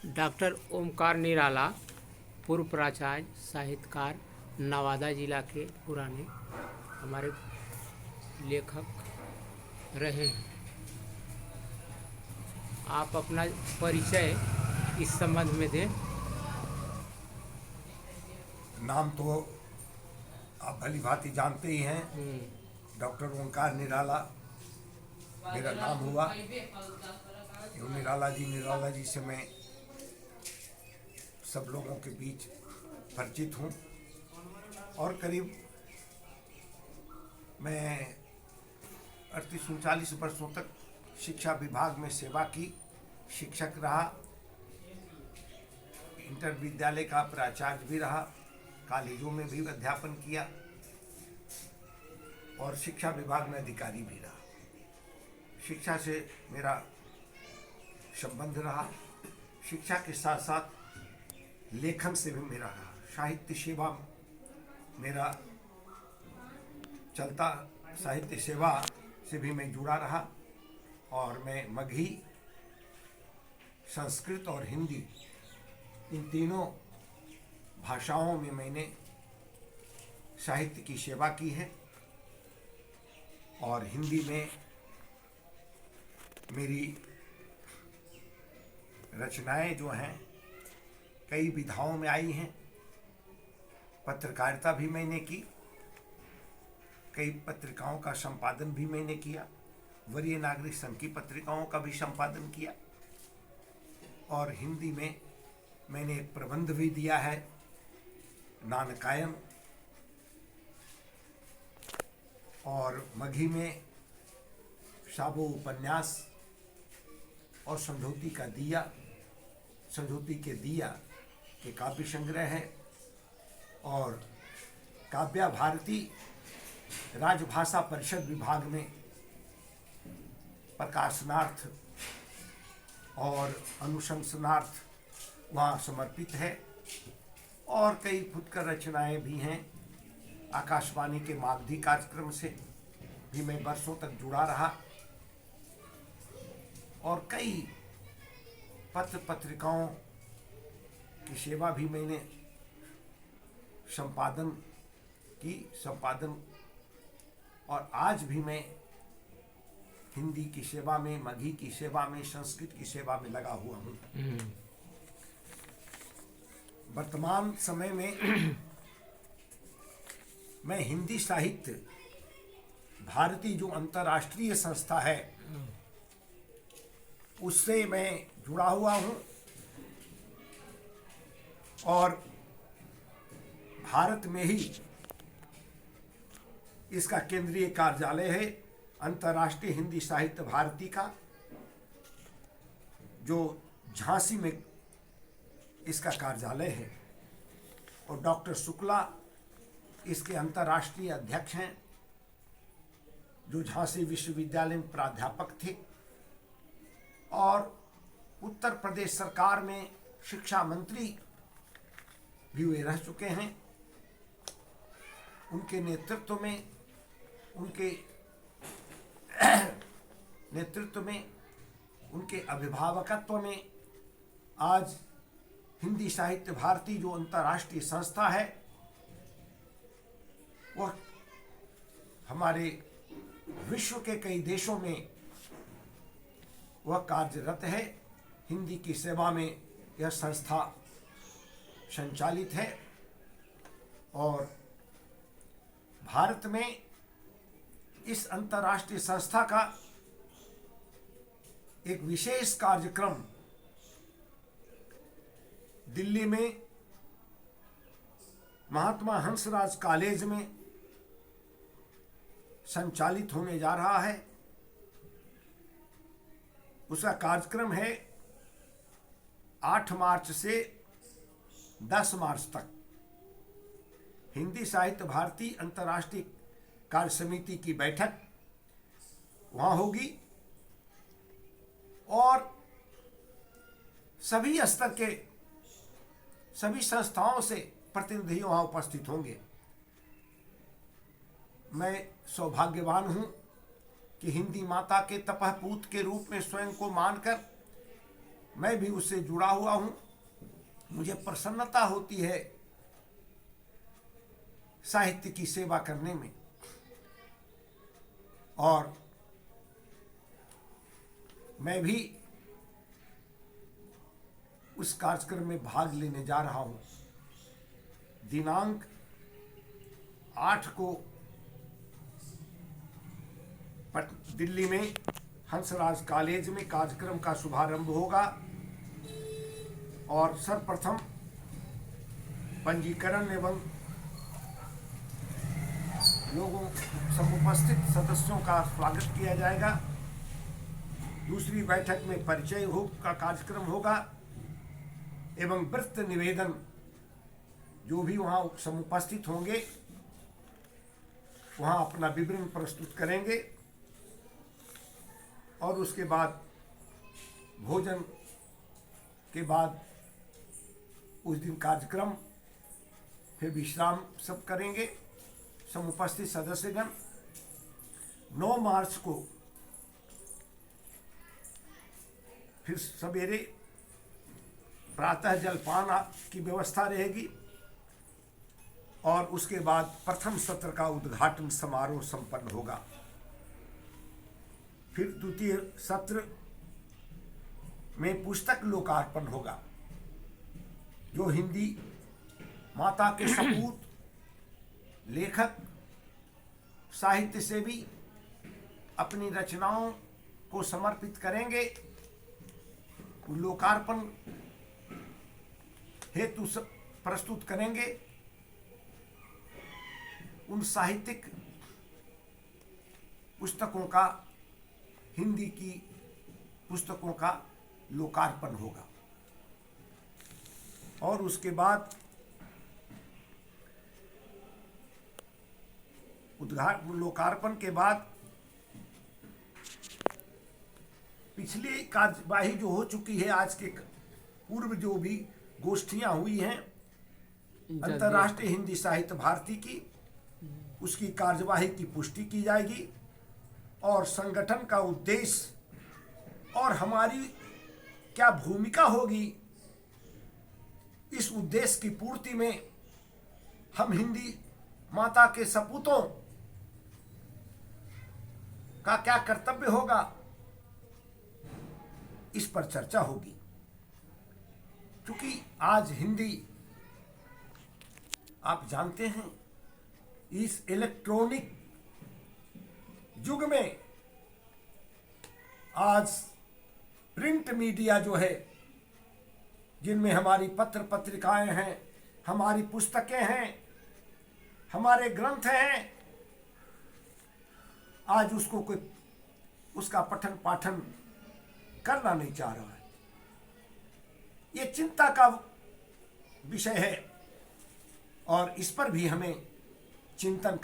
Doctor Omkar निराला पूर्व प्राचार्य साहित्यकार नवादा जिला के पुराने हमारे लेखक रहे हैं। आप अपना परिचय इस संबंध में दें। नाम तो आप भली भांति जानते ही हैं। डॉक्टर ओंकार निराला मेरा नाम हुआ। यूँ निराला जी से मैं सब लोगों के बीच परिचित हूँ और करीब मैं 38-39 वर्षों तक शिक्षा विभाग में सेवा की, शिक्षक रहा, इंटर विद्यालय का प्राचार्य भी रहा, कॉलेजों में भी अध्यापन किया और शिक्षा विभाग में अधिकारी भी रहा। शिक्षा से मेरा संबंध रहा, शिक्षा के साथ साथ लेखन से भी मेरा रहा, साहित्य सेवा मेरा चलता, साहित्य सेवा से भी मैं जुड़ा रहा और मैं मगही, संस्कृत और हिंदी इन तीनों भाषाओं में मैंने साहित्य की सेवा की है और हिंदी में मेरी रचनाएं जो हैं कई विधाओं में आई हैं। पत्रकारिता भी मैंने की, कई पत्रिकाओं का संपादन भी मैंने किया, वरीय नागरिक संघ की पत्रिकाओं का भी संपादन किया और हिंदी में मैंने एक प्रबंध भी दिया है, नानकायन, और मगही में साबो उपन्यास और समझौती के दिया के काव्य संग्रह है और काव्या भारती राजभाषा परिषद विभाग में प्रकाशनार्थ और अनुशंसनार्थ वहाँ समर्पित है और कई फुटकर रचनाएं भी हैं। आकाशवाणी के मागधी कार्यक्रम से भी मैं वर्षों तक जुड़ा रहा और कई पत्र पत्रिकाओं की सेवा भी मैंने संपादन और आज भी मैं हिंदी की सेवा में, मगही की सेवा में, संस्कृत की सेवा में लगा हुआ हूँ। वर्तमान समय में मैं हिंदी साहित्य भारती जो अंतर्राष्ट्रीय संस्था है उससे मैं जुड़ा हुआ हूँ और भारत में ही इसका केंद्रीय कार्यालय है, अंतर्राष्ट्रीय हिंदी साहित्य भारती का, जो झांसी में इसका कार्यालय है और डॉक्टर शुक्ला इसके अंतर्राष्ट्रीय अध्यक्ष हैं, जो झांसी विश्वविद्यालय में प्राध्यापक थे और उत्तर प्रदेश सरकार में शिक्षा मंत्री भी वे रह चुके हैं। उनके नेतृत्व में उनके अभिभावकत्व में आज हिंदी साहित्य भारती जो अंतर्राष्ट्रीय संस्था है वह हमारे विश्व के कई देशों में वह कार्यरत है। हिंदी की सेवा में यह संस्था संचालित है और भारत में इस अंतर्राष्ट्रीय संस्था का एक विशेष कार्यक्रम दिल्ली में महात्मा हंसराज कॉलेज में संचालित होने जा रहा है। उसका कार्यक्रम है 8 मार्च से 10 मार्च तक। हिंदी साहित्य भारती अंतर्राष्ट्रीय कार्य समिति की बैठक वहाँ होगी और सभी स्तर के सभी संस्थाओं से प्रतिनिधि वहाँ उपस्थित होंगे। मैं सौभाग्यवान हूँ कि हिंदी माता के तपहपूत के रूप में स्वयं को मानकर मैं भी उससे जुड़ा हुआ हूं। मुझे प्रसन्नता होती है साहित्य की सेवा करने में, और मैं भी उस कार्यक्रम में भाग लेने जा रहा हूं। दिनांक 8 को दिल्ली में हंसराज कॉलेज में कार्यक्रम का शुभारंभ होगा, और सर्वप्रथम पंजीकरण एवं लोगों समुपस्थित सदस्यों का स्वागत किया जाएगा। दूसरी बैठक में परिचय का कार्यक्रम होगा एवं व्रत निवेदन, जो भी वहाँ समुपस्थित होंगे वहाँ अपना विवरण प्रस्तुत करेंगे, और उसके बाद भोजन के बाद उस दिन कार्यक्रम, फिर विश्राम सब करेंगे समुपस्थित सदस्यगण। 9 मार्च को फिर सवेरे प्रातः जलपान की व्यवस्था रहेगी, और उसके बाद प्रथम सत्र का उद्घाटन समारोह संपन्न होगा। फिर द्वितीय सत्र में पुस्तक लोकार्पण होगा, जो हिंदी माता के सपूत लेखक साहित्य सेवी अपनी रचनाओं को समर्पित करेंगे। लोकार्पण हेतु प्रस्तुत करेंगे उन साहित्यिक पुस्तकों का, हिंदी की पुस्तकों का लोकार्पण होगा। और उसके बाद लोकार्पण के बाद पिछली कार्यवाही जो हो चुकी है, आज के पूर्व जो भी गोष्ठियां हुई हैं अंतर्राष्ट्रीय हिंदी साहित्य भारती की, उसकी कार्यवाही की पुष्टि की जाएगी, और संगठन का उद्देश्य और हमारी क्या भूमिका होगी, इस उद्देश्य की पूर्ति में हम हिंदी माता के सपूतों का क्या कर्तव्य होगा, इस पर चर्चा होगी। क्योंकि आज हिंदी, आप जानते हैं, इस इलेक्ट्रॉनिक युग में आज प्रिंट मीडिया जो है, जिनमें हमारी पत्र पत्रिकाएं हैं, हमारी पुस्तकें हैं, हमारे ग्रंथ हैं, आज उसको कोई उसका पठन पाठन करना नहीं चाह रहा है। ये चिंता का विषय है, और इस पर भी हमें चिंतन